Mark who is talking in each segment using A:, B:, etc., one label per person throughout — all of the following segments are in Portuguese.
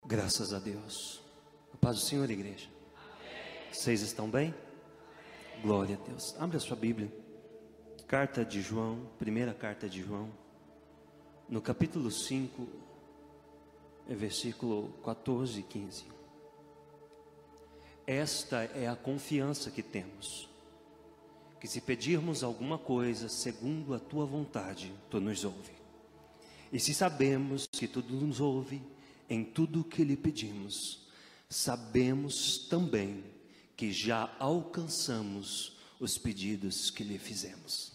A: Graças a Deus. A paz do Senhor, igreja. Amém. Vocês estão bem? Amém. Glória a Deus. Abre a sua Bíblia. Carta de João, primeira carta de João, no capítulo 5, versículo 14 e 15. Esta é a confiança que temos, que se pedirmos alguma coisa segundo a tua vontade, tu nos ouve. E se sabemos que tu nos ouve em tudo o que lhe pedimos, sabemos também que já alcançamos os pedidos que lhe fizemos.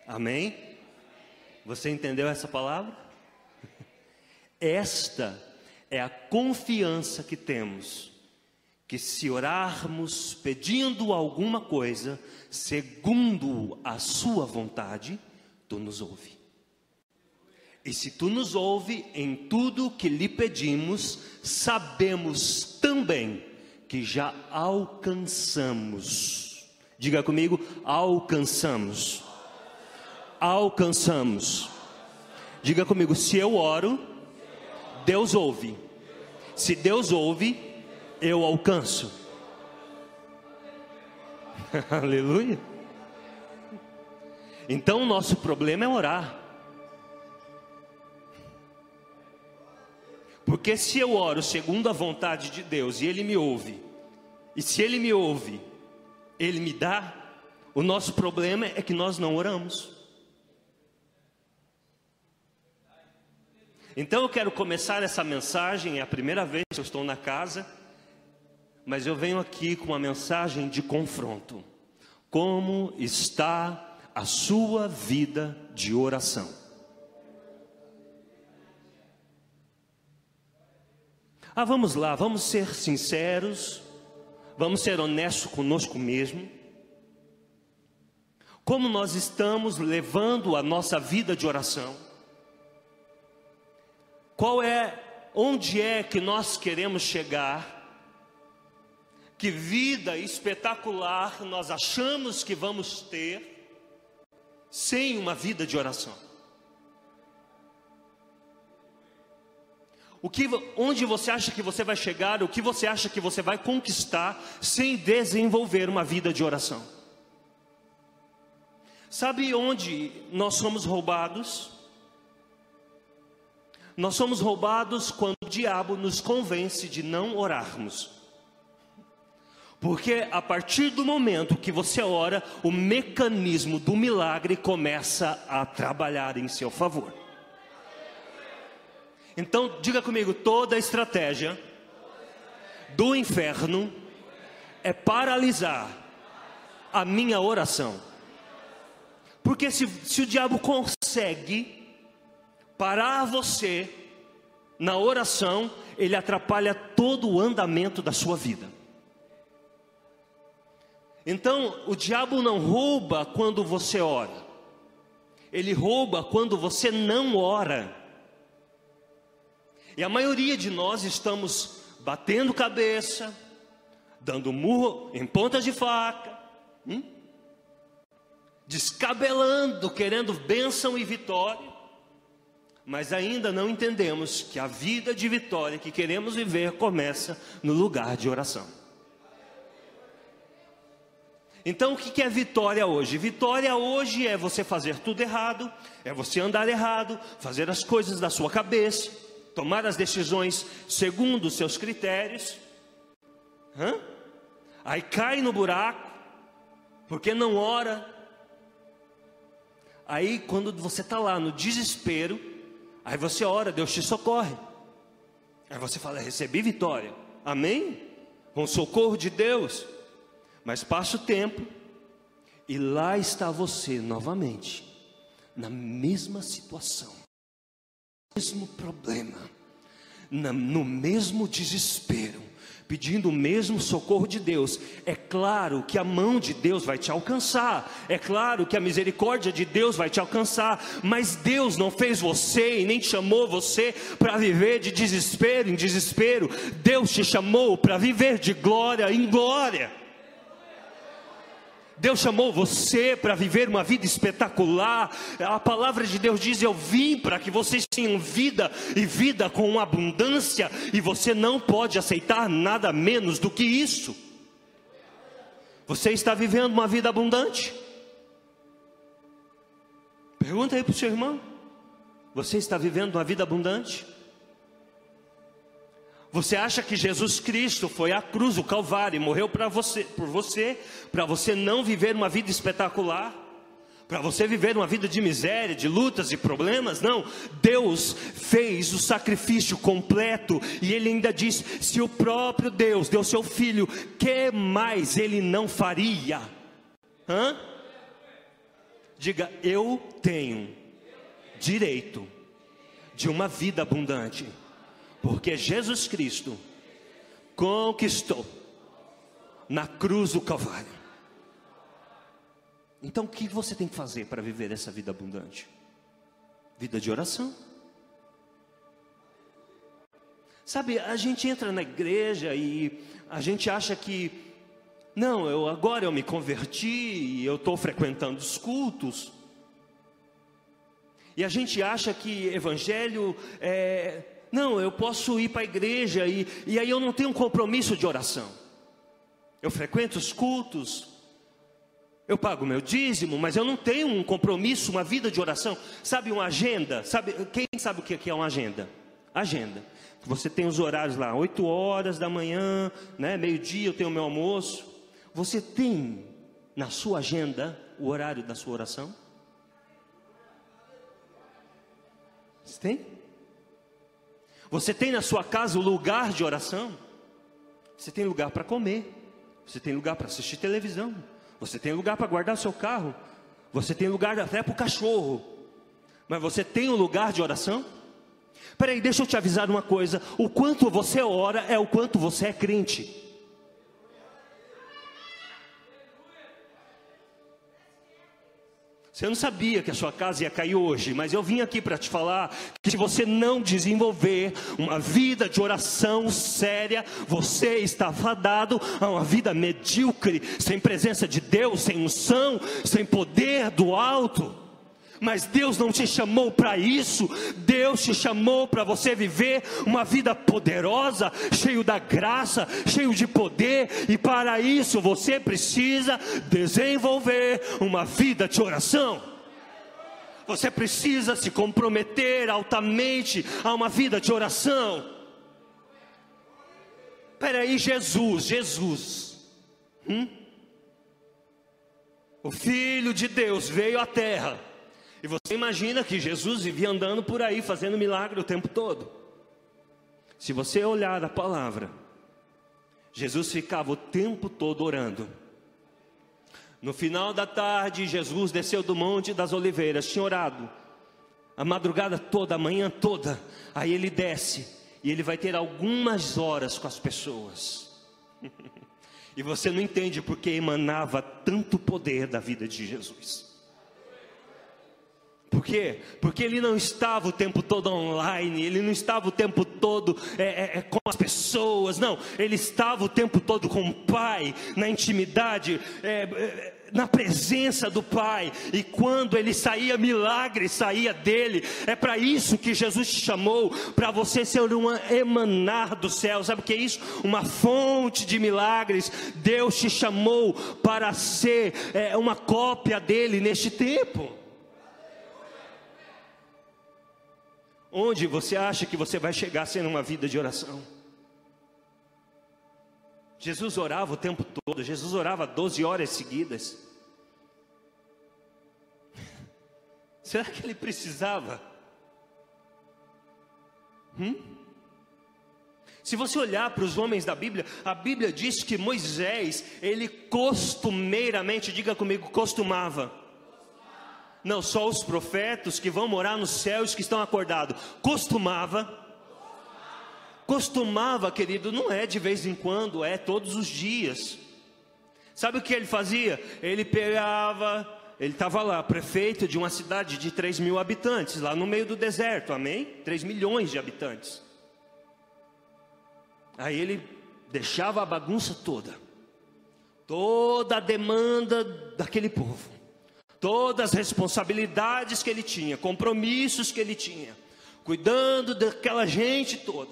A: Amém? Você entendeu essa palavra? Esta é a confiança que temos, que se orarmos pedindo alguma coisa segundo a sua vontade, tu nos ouve. E se tu nos ouve em tudo que lhe pedimos, sabemos também que já alcançamos. Diga comigo, alcançamos. Alcançamos. Diga comigo, se eu oro, Deus ouve. Se Deus ouve, eu alcanço. Aleluia. Então o nosso problema é orar. Porque se eu oro segundo a vontade de Deus e Ele me ouve, e se Ele me ouve, Ele me dá, o nosso problema é que nós não oramos. Então eu quero começar essa mensagem, é a primeira vez que eu estou na casa, mas eu venho aqui com uma mensagem de confronto. Como está a sua vida de oração? Vamos lá, vamos ser sinceros, vamos ser honestos conosco mesmo. Como nós estamos levando a nossa vida de oração? Onde é que nós queremos chegar? Que vida espetacular nós achamos que vamos ter sem uma vida de oração? Onde você acha que você vai chegar? O que você acha que você vai conquistar sem desenvolver uma vida de oração? Sabe onde nós somos roubados? Nós somos roubados quando o diabo nos convence de não orarmos. Porque a partir do momento que você ora, o mecanismo do milagre começa a trabalhar em seu favor. Então diga comigo, toda a estratégia do inferno é paralisar a minha oração. Porque se o diabo consegue parar você na oração, ele atrapalha todo o andamento da sua vida. Então o diabo não rouba quando você ora, ele rouba quando você não ora. E a maioria de nós estamos batendo cabeça, dando murro em pontas de faca, descabelando, querendo bênção e vitória, mas ainda não entendemos que a vida de vitória que queremos viver começa no lugar de oração. Então o que é vitória hoje? Vitória hoje é você fazer tudo errado, é você andar errado, fazer as coisas da sua cabeça, tomar as decisões segundo os seus critérios. Aí cai no buraco, porque não ora. Aí quando você está lá no desespero, aí você ora, Deus te socorre. Aí você fala, recebi vitória, amém? Com o socorro de Deus. Mas passa o tempo, e lá está você novamente, na mesma situação, mesmo problema, no mesmo desespero, pedindo o mesmo socorro de Deus. É claro que a mão de Deus vai te alcançar, é claro que a misericórdia de Deus vai te alcançar, mas Deus não fez você e nem chamou você para viver de desespero em desespero. Deus te chamou para viver de glória em glória. Deus chamou você para viver uma vida espetacular. A palavra de Deus diz: eu vim para que vocês tenham vida, e vida com abundância. E você não pode aceitar nada menos do que isso. Você está vivendo uma vida abundante? Pergunta aí para o seu irmão: você está vivendo uma vida abundante? Você acha que Jesus Cristo foi à cruz, o Calvário, e morreu por você, para você não viver uma vida espetacular? Para você viver uma vida de miséria, de lutas e problemas? Não, Deus fez o sacrifício completo, e Ele ainda diz: se o próprio Deus deu seu Filho, que mais Ele não faria? Diga: eu tenho direito de uma vida abundante, porque Jesus Cristo conquistou na cruz do Calvário. Então o que você tem que fazer para viver essa vida abundante? Vida de oração. Sabe, a gente entra na igreja e a gente acha que, não, agora eu me converti e eu estou frequentando os cultos. E a gente acha que evangelho não, eu posso ir para a igreja e aí eu não tenho um compromisso de oração. Eu frequento os cultos, eu pago meu dízimo, mas eu não tenho um compromisso, uma vida de oração. Sabe, uma agenda? Quem sabe o que é uma agenda? Agenda. Você tem os horários lá, 8 horas da manhã, né, meio-dia eu tenho o meu almoço. Você tem na sua agenda o horário da sua oração? Você tem? Você tem na sua casa o lugar de oração? Você tem lugar para comer, você tem lugar para assistir televisão, você tem lugar para guardar o seu carro, você tem lugar até para o cachorro, mas você tem um lugar de oração? Peraí, deixa eu te avisar uma coisa: o quanto você ora é o quanto você é crente. Você não sabia que a sua casa ia cair hoje, mas eu vim aqui para te falar que se você não desenvolver uma vida de oração séria, você está fadado a uma vida medíocre, sem presença de Deus, sem unção, sem poder do alto. Mas Deus não te chamou para isso. Deus te chamou para você viver uma vida poderosa, cheio da graça, cheio de poder. E para isso você precisa desenvolver uma vida de oração. Você precisa se comprometer altamente a uma vida de oração. Espera aí, Jesus, o Filho de Deus veio à terra. E você imagina que Jesus vivia andando por aí, fazendo milagre o tempo todo. Se você olhar a palavra, Jesus ficava o tempo todo orando. No final da tarde, Jesus desceu do Monte das Oliveiras, tinha orado a madrugada toda, a manhã toda. Aí ele desce e ele vai ter algumas horas com as pessoas. E você não entende porque emanava tanto poder da vida de Jesus. Por quê? Porque ele não estava o tempo todo online, ele não estava o tempo todo com as pessoas, não, ele estava o tempo todo com o Pai, na intimidade, na presença do Pai. E quando ele saía, milagre saía dele. É para isso que Jesus te chamou, para você ser um emanar do céu. Sabe o que é isso? Uma fonte de milagres. Deus te chamou para ser uma cópia dele neste tempo. Onde você acha que você vai chegar sendo uma vida de oração? Jesus orava o tempo todo. Jesus orava 12 horas seguidas. Será que ele precisava? Se você olhar para os homens da Bíblia, a Bíblia diz que Moisés, ele costumeiramente, diga comigo, costumava. Não só os profetas que vão morar nos céus, que estão acordados. Costumava, querido, não é de vez em quando, é todos os dias. Sabe o que ele fazia? Ele estava lá, prefeito de uma cidade de 3 mil habitantes, lá no meio do deserto, amém? 3 milhões de habitantes. Aí ele deixava a bagunça toda, toda a demanda daquele povo, todas as responsabilidades que ele tinha, compromissos que ele tinha, cuidando daquela gente toda,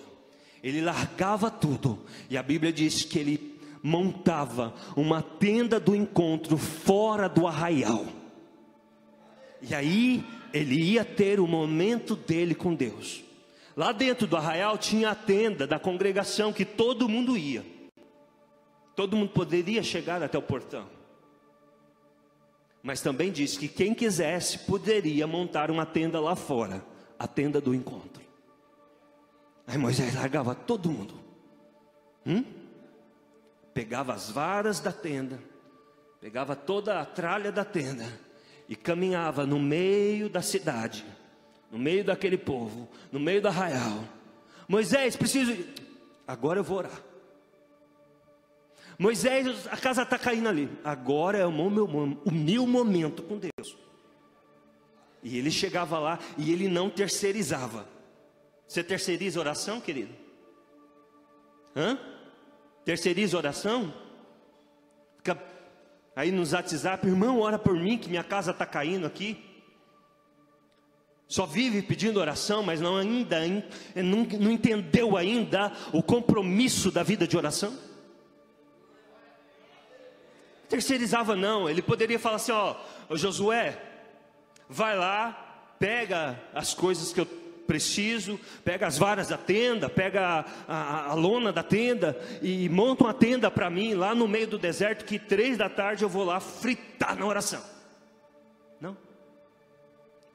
A: ele largava tudo, e a Bíblia diz que ele montava uma tenda do encontro fora do arraial, e aí ele ia ter o momento dele com Deus. Lá dentro do arraial tinha a tenda da congregação, que todo mundo ia, todo mundo poderia chegar até o portão, mas também disse que quem quisesse poderia montar uma tenda lá fora, a tenda do encontro. Aí Moisés largava todo mundo, pegava as varas da tenda, pegava toda a tralha da tenda e caminhava no meio da cidade, no meio daquele povo, no meio do arraial. Moisés, preciso ir. Agora eu vou orar. Moisés, a casa está caindo ali. Agora é o meu momento com Deus. E ele chegava lá e ele não terceirizava. Você terceiriza oração, querido? Terceiriza oração? Fica aí nos WhatsApp, irmão, ora por mim que minha casa está caindo aqui. Só vive pedindo oração, mas não entendeu ainda o compromisso da vida de oração. Terceirizava não, ele poderia falar assim, ó Josué, vai lá, pega as coisas que eu preciso, pega as varas da tenda, pega a lona da tenda e monta uma tenda para mim lá no meio do deserto, que 3 da tarde eu vou lá fritar na oração. Não,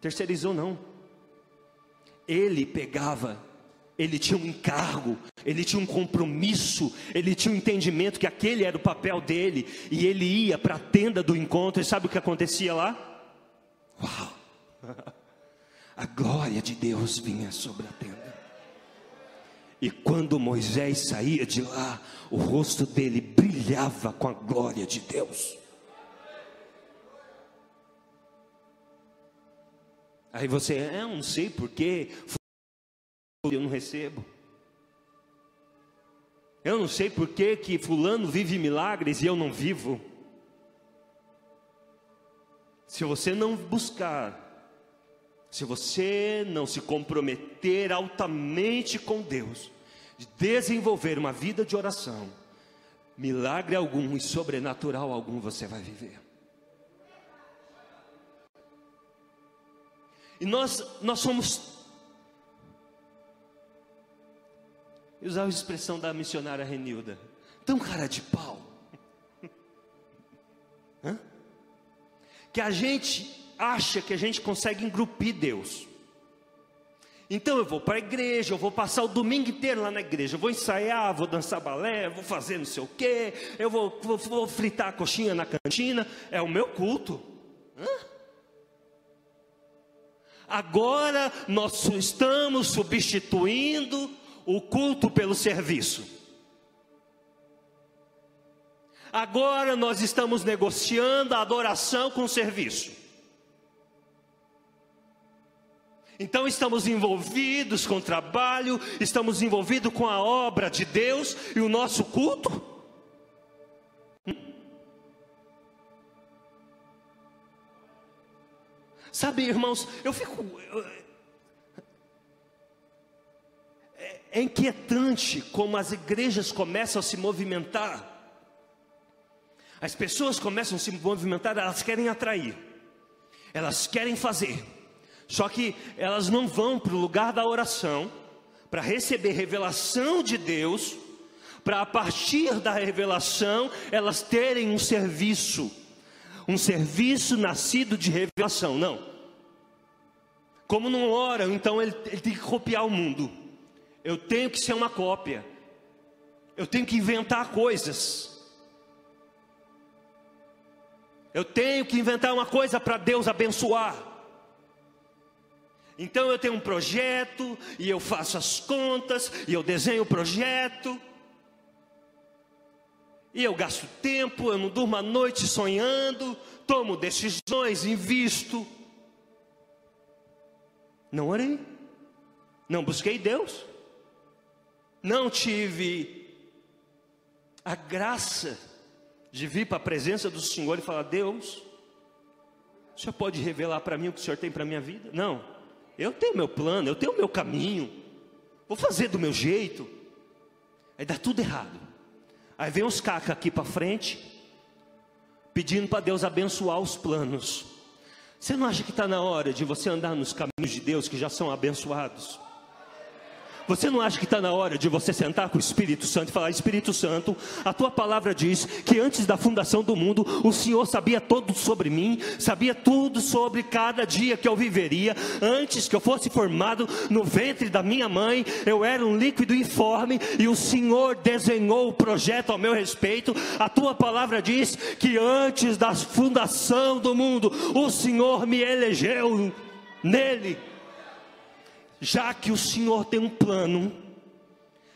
A: terceirizou não. Ele pegava, ele tinha um encargo, ele tinha um compromisso, ele tinha um entendimento que aquele era o papel dele, e ele ia para a tenda do encontro, e sabe o que acontecia lá? Uau! A glória de Deus vinha sobre a tenda, e quando Moisés saía de lá, o rosto dele brilhava com a glória de Deus. Aí você, eu não sei porquê eu não recebo, eu não sei porquê que fulano vive milagres e eu não vivo. Se você não buscar, se você não se comprometer altamente com Deus, de desenvolver uma vida de oração, milagre algum e sobrenatural algum você vai viver. E nós somos, eu usava a expressão da missionária Renilda, tão cara de pau, que a gente acha que a gente consegue engrupir Deus. Então eu vou para a igreja, eu vou passar o domingo inteiro lá na igreja, eu vou ensaiar, vou dançar balé, vou fazer não sei o quê, eu vou fritar a coxinha na cantina, é o meu culto. Agora nós estamos substituindo o culto pelo serviço. Agora nós estamos negociando a adoração com o serviço. Então estamos envolvidos com o trabalho, estamos envolvidos com a obra de Deus e o nosso culto. Sabe, irmãos, eu fico... É inquietante como as igrejas começam a se movimentar. As pessoas começam a se movimentar, elas querem atrair, elas querem fazer. Só que elas não vão para o lugar da oração, para receber revelação de Deus, para a partir da revelação, elas terem um serviço nascido de revelação. Não, como não oram, então ele tem que copiar o mundo, eu tenho que ser uma cópia, eu tenho que inventar coisas, eu tenho que inventar uma coisa para Deus abençoar. Então eu tenho um projeto, e eu faço as contas, e eu desenho o projeto, e eu gasto tempo, eu não durmo à noite sonhando, tomo decisões, invisto. Não orei, não busquei Deus, não tive a graça de vir para a presença do Senhor e falar: Deus, o Senhor pode revelar para mim o que o Senhor tem para a minha vida? Não, eu tenho meu plano, eu tenho o meu caminho, vou fazer do meu jeito. Aí dá tudo errado. Aí vem os cacas aqui para frente, pedindo para Deus abençoar os planos. Você não acha que está na hora de você andar nos caminhos de Deus que já são abençoados? Você não acha que está na hora de você sentar com o Espírito Santo e falar: Espírito Santo, a tua palavra diz que antes da fundação do mundo, o Senhor sabia tudo sobre mim, sabia tudo sobre cada dia que eu viveria. Antes que eu fosse formado no ventre da minha mãe, eu era um líquido informe, e o Senhor desenhou o projeto ao meu respeito. A tua palavra diz que antes da fundação do mundo, o Senhor me elegeu nele. Já que o Senhor tem um plano,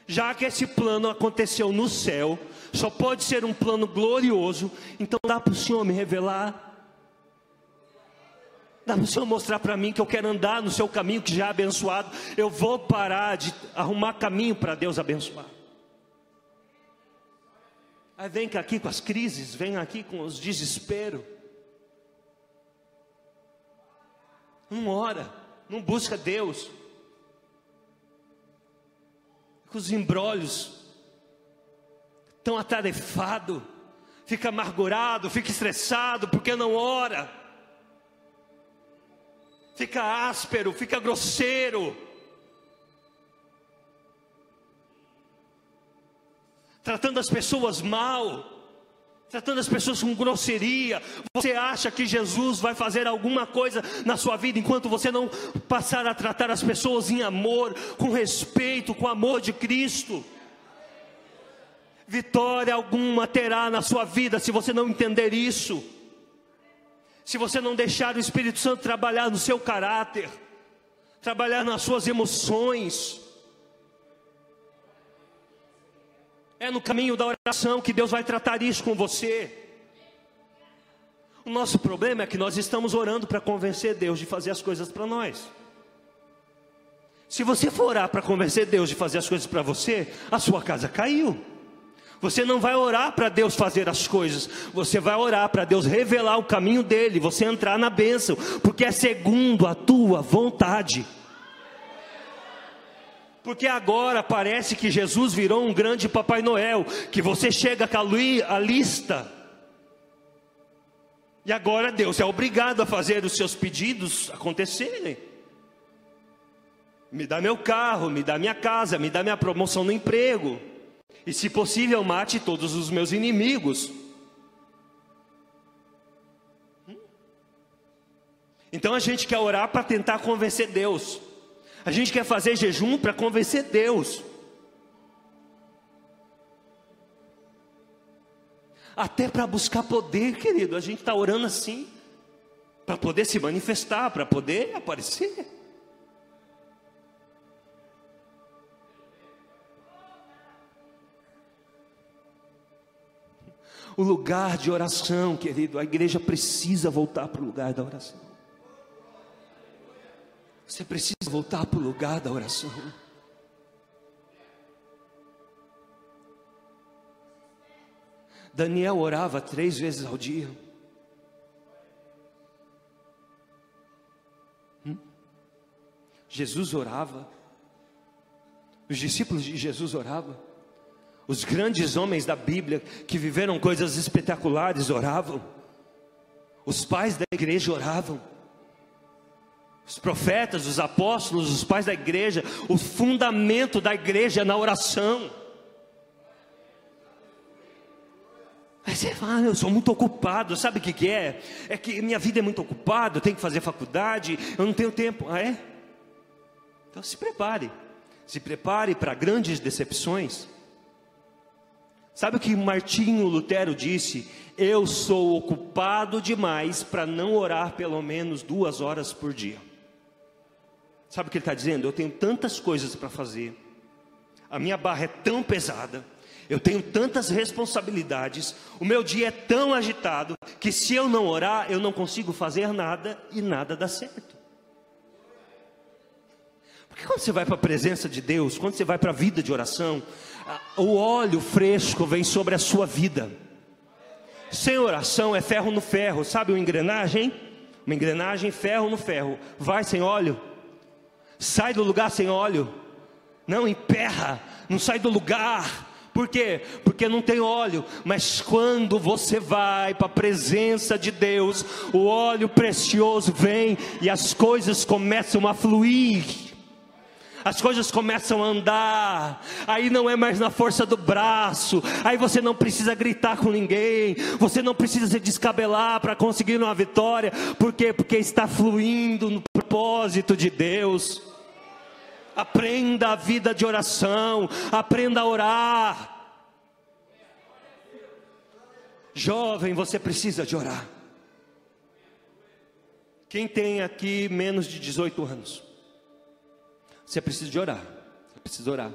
A: já que esse plano aconteceu no céu, só pode ser um plano glorioso, então dá para o Senhor me revelar, dá para o Senhor mostrar para mim que eu quero andar no seu caminho que já é abençoado. Eu vou parar de arrumar caminho para Deus abençoar. Aí vem aqui com as crises, vem aqui com os desesperos, não ora, não busca Deus, com os embrólios, tão atarefado, fica amargurado, fica estressado, porque não ora, fica áspero, fica grosseiro, tratando as pessoas mal, tratando as pessoas com grosseria. Você acha que Jesus vai fazer alguma coisa na sua vida enquanto você não passar a tratar as pessoas em amor, com respeito, com amor de Cristo? Vitória alguma terá na sua vida se você não entender isso, se você não deixar o Espírito Santo trabalhar no seu caráter, trabalhar nas suas emoções. É no caminho da oração que Deus vai tratar isso com você. O nosso problema é que nós estamos orando para convencer Deus de fazer as coisas para nós. Se você for orar para convencer Deus de fazer as coisas para você, a sua casa caiu. Você não vai orar para Deus fazer as coisas, você vai orar para Deus revelar o caminho dele, você entrar na bênção, porque é segundo a tua vontade. Porque agora parece que Jesus virou um grande Papai Noel, que você chega com a lista, e agora Deus é obrigado a fazer os seus pedidos acontecerem. Me dá meu carro, me dá minha casa, me dá minha promoção no emprego, e se possível mate todos os meus inimigos. Então a gente quer orar para tentar convencer Deus. A gente quer fazer jejum para convencer Deus. Até para buscar poder, querido, a gente está orando assim, para poder se manifestar, para poder aparecer. O lugar de oração, querido, a igreja precisa voltar para o lugar da oração. Você precisa voltar para o lugar da oração. Daniel orava 3 vezes ao dia. Jesus orava. Os discípulos de Jesus oravam. Os grandes homens da Bíblia que viveram coisas espetaculares oravam. Os pais da igreja oravam. Os profetas, os apóstolos, os pais da igreja, o fundamento da igreja é na oração. Aí você fala: eu sou muito ocupado. Sabe o que é? É que minha vida é muito ocupada, eu tenho que fazer faculdade, eu não tenho tempo. Ah, é? Então se prepare para grandes decepções. Sabe o que Martinho Lutero disse? Eu sou ocupado demais para não orar pelo menos 2 horas por dia. Sabe o que ele está dizendo? Eu tenho tantas coisas para fazer, a minha barra é tão pesada, eu tenho tantas responsabilidades, o meu dia é tão agitado, que se eu não orar, eu não consigo fazer nada e nada dá certo. Porque quando você vai para a presença de Deus, quando você vai para a vida de oração, o óleo fresco vem sobre a sua vida. Sem oração é ferro no ferro. Sabe uma engrenagem? Uma engrenagem, ferro no ferro. Vai sem óleo, sai do lugar sem óleo. Não emperra, não sai do lugar. Por quê? Porque não tem óleo. Mas quando você vai para a presença de Deus, o óleo precioso vem e as coisas começam a fluir. As coisas começam a andar. Aí não é mais na força do braço. Aí você não precisa gritar com ninguém. Você não precisa se descabelar para conseguir uma vitória. Por quê? Porque está fluindo no propósito de Deus. Aprenda a vida de oração. Aprenda a orar. Jovem, você precisa de orar. Quem tem aqui menos de 18 anos? Você precisa de orar. Você precisa orar.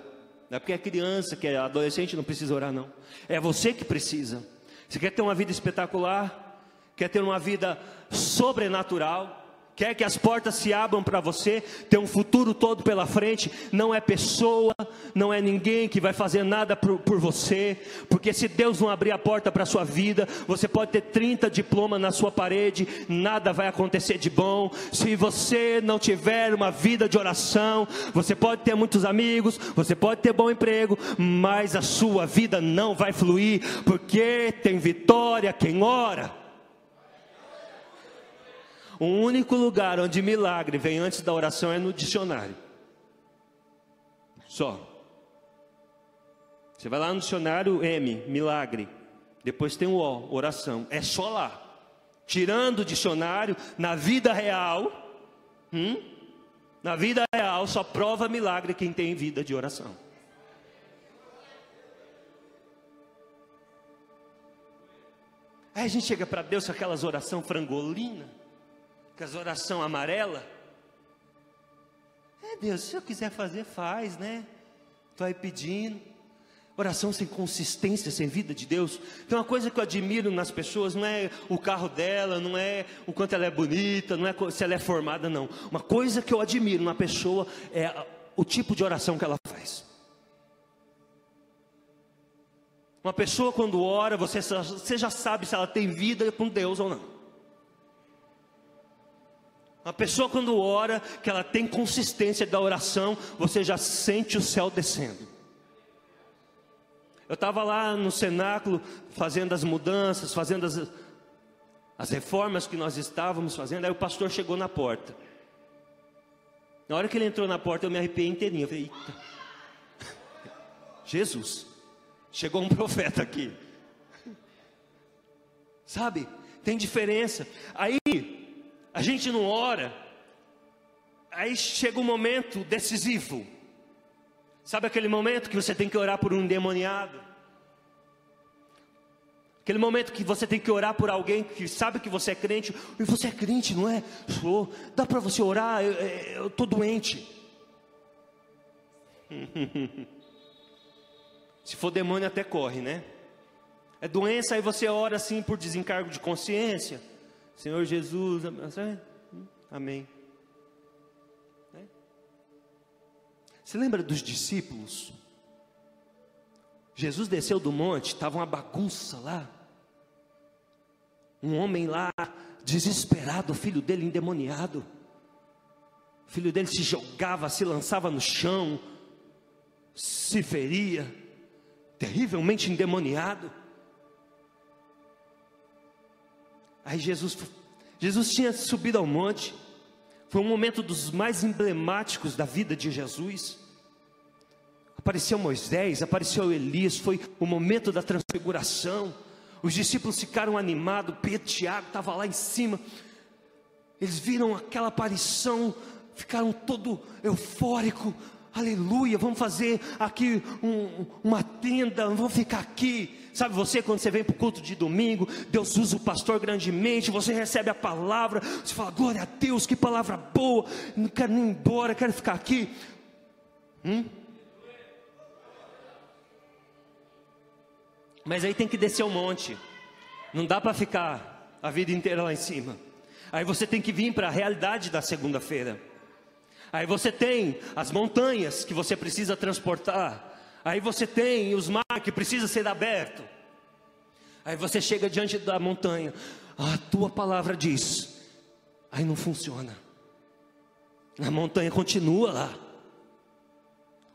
A: Não é porque é criança, que é adolescente, não precisa orar, não. É você que precisa. Você quer ter uma vida espetacular? Quer ter uma vida sobrenatural? Quer que as portas se abram para você, ter um futuro todo pela frente? Não é pessoa, não é ninguém que vai fazer nada por você, porque se Deus não abrir a porta para a sua vida, você pode ter 30 diplomas na sua parede, nada vai acontecer de bom. Se você não tiver uma vida de oração, você pode ter muitos amigos, você pode ter bom emprego, mas a sua vida não vai fluir, porque tem vitória quem ora. O único lugar onde milagre vem antes da oração é no dicionário. Só. Você vai lá no dicionário, M, milagre. Depois tem o O, oração. É só lá. Tirando o dicionário, na vida real, na vida real só prova milagre quem tem vida de oração. Aí a gente chega para Deus com aquelas orações frangolina, com as orações amarela. Deus, se eu quiser fazer, faz, né? Estou aí pedindo. Oração sem consistência, sem vida de Deus. Tem uma coisa que eu admiro nas pessoas, não é o carro dela, não é o quanto ela é bonita, não é se ela é formada, não. Uma coisa que eu admiro na pessoa é o tipo de oração que ela faz. Uma pessoa quando ora, você já sabe se ela tem vida com Deus ou não. Uma pessoa quando ora, que ela tem consistência da oração, você já sente o céu descendo. Eu estava lá no cenáculo, fazendo as mudanças, fazendo as reformas que nós estávamos fazendo. Aí o pastor chegou na porta. Na hora que ele entrou na porta, eu me arrepiei inteirinho. Eu falei, eita, Jesus, chegou um profeta aqui. Sabe, tem diferença. Aí a gente não ora, aí chega um momento decisivo. Sabe aquele momento que você tem que orar por um endemoniado? Aquele momento que você tem que orar por alguém que sabe que você é crente. E você é crente, não é? Sou. Dá para você orar? Eu estou doente. Se for demônio até corre, né? É doença, aí você ora assim por desencargo de consciência. Senhor Jesus, amém. Você lembra dos discípulos? Jesus desceu do monte, estava uma bagunça lá. Um homem lá, desesperado, o filho dele endemoniado. O filho dele se jogava, se lançava no chão, se feria, terrivelmente endemoniado. Aí Jesus tinha subido ao monte. Foi um momento dos mais emblemáticos da vida de Jesus. Apareceu Moisés, apareceu Elias. Foi o momento da transfiguração. Os discípulos ficaram animados. Pedro, Tiago estavam lá em cima. Eles viram aquela aparição, ficaram todo eufórico. Aleluia, vamos fazer aqui uma tenda, vamos ficar aqui. Sabe você, quando você vem para o culto de domingo, Deus usa o pastor grandemente, você recebe a palavra, você fala, glória a Deus, que palavra boa, não quero nem ir embora, quero ficar aqui. Mas aí tem que descer o monte, não dá para ficar a vida inteira lá em cima. Aí você tem que vir para a realidade da segunda-feira. Aí você tem as montanhas que você precisa transportar. Aí você tem os mares que precisam ser abertos. Aí você chega diante da montanha, a tua palavra diz, aí não funciona. A montanha continua lá,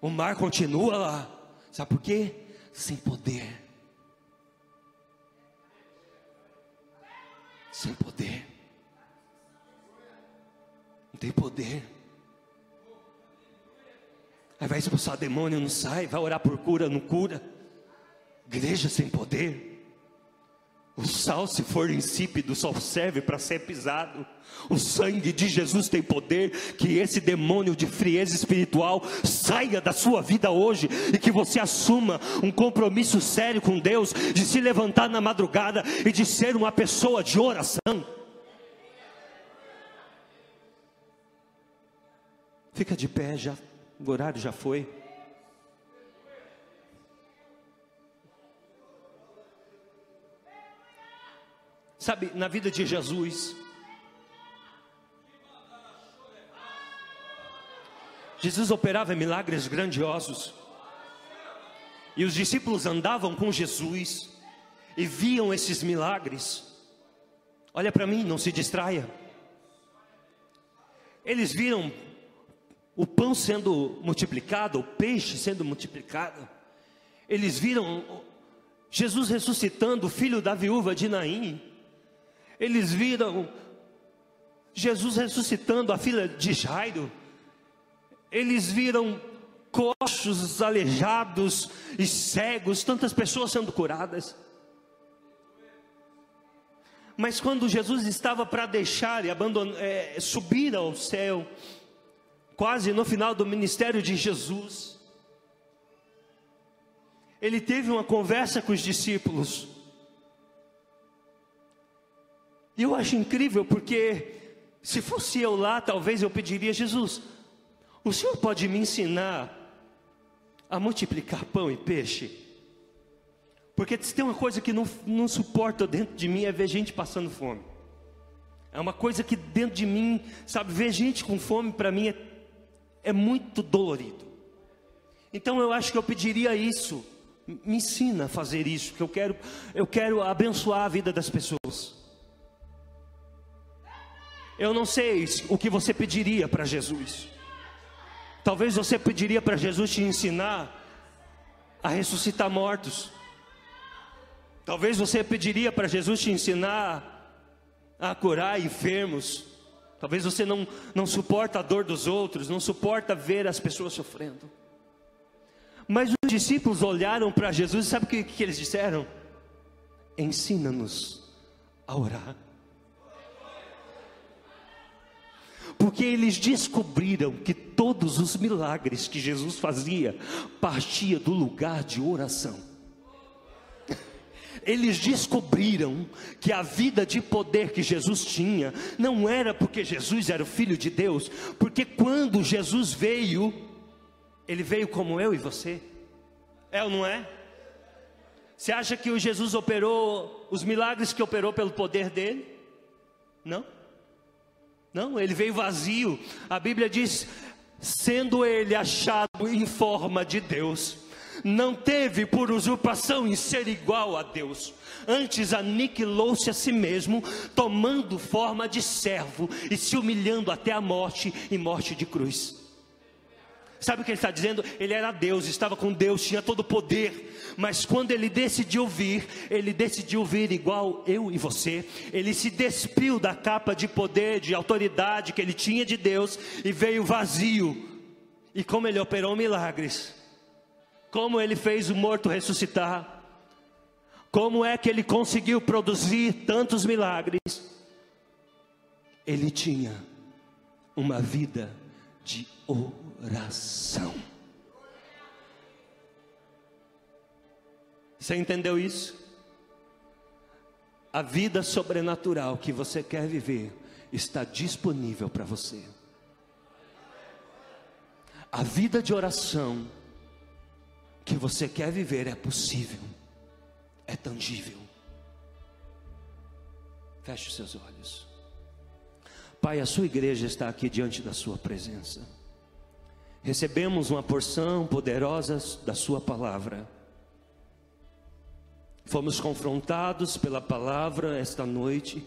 A: o mar continua lá. Sabe por quê? Sem poder. Sem poder. Não tem poder. Aí vai expulsar demônio, não sai. Vai orar por cura, não cura. Igreja sem poder. O sal, se for insípido, só serve para ser pisado. O sangue de Jesus tem poder. Que esse demônio de frieza espiritual saia da sua vida hoje, e que você assuma um compromisso sério com Deus, de se levantar na madrugada e de ser uma pessoa de oração. Fica de pé, já o horário já foi. Sabe, na vida de Jesus, Jesus operava milagres grandiosos, e os discípulos andavam com Jesus e viam esses milagres. Olha para mim, não se distraia. Eles viram o pão sendo multiplicado, o peixe sendo multiplicado. Eles viram Jesus ressuscitando o filho da viúva de Naim. Eles viram Jesus ressuscitando a filha de Jairo. Eles viram coxos, aleijados e cegos, tantas pessoas sendo curadas. Mas quando Jesus estava para deixar e subir ao céu, quase no final do ministério de Jesus, ele teve uma conversa com os discípulos. E eu acho incrível, porque se fosse eu lá, talvez eu pediria: Jesus, o Senhor pode me ensinar a multiplicar pão e peixe? Porque se tem uma coisa que não suporta dentro de mim, é ver gente passando fome. É uma coisa que dentro de mim, sabe, ver gente com fome para mim é muito dolorido. Então eu acho que eu pediria isso: me ensina a fazer isso, que eu quero abençoar a vida das pessoas. Eu não sei o que você pediria para Jesus. Talvez você pediria para Jesus te ensinar a ressuscitar mortos. Talvez você pediria para Jesus te ensinar a curar enfermos. Talvez você não suporta a dor dos outros, não suporta ver as pessoas sofrendo. Mas os discípulos olharam para Jesus e sabe o que eles disseram? Ensina-nos a orar. Porque eles descobriram que todos os milagres que Jesus fazia partia do lugar de oração. Eles descobriram que a vida de poder que Jesus tinha não era porque Jesus era o Filho de Deus, porque quando Jesus veio, Ele veio como eu e você. É ou não é? Você acha que o Jesus operou os milagres que operou pelo poder dele? Não. Não, ele veio vazio. A Bíblia diz: sendo ele achado em forma de Deus, não teve por usurpação em ser igual a Deus. Antes aniquilou-se a si mesmo, tomando forma de servo e se humilhando até a morte, e morte de cruz. Sabe o que ele está dizendo? Ele era Deus, estava com Deus, tinha todo o poder. Mas quando ele decidiu vir igual eu e você. Ele se despiu da capa de poder, de autoridade que ele tinha de Deus, e veio vazio. E como ele operou milagres, como ele fez o morto ressuscitar, como é que ele conseguiu produzir tantos milagres? Ele tinha uma vida de oração. Você entendeu isso? A vida sobrenatural que você quer viver está disponível para você. A vida de oração que você quer viver é possível, é tangível. Feche os seus olhos. Pai, a sua igreja está aqui diante da sua presença. Recebemos uma porção poderosa da sua palavra. fomos confrontados pela palavra esta noite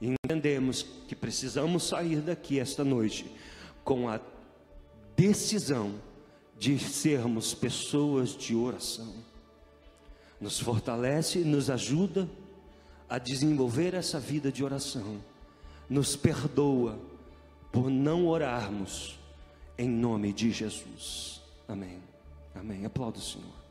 A: e entendemos que precisamos sair daqui esta noite com a decisão de sermos pessoas de oração. Nos fortalece, nos ajuda a desenvolver essa vida de oração. Nos perdoa por não orarmos em nome de Jesus. Amém. Amém. Aplauda o Senhor.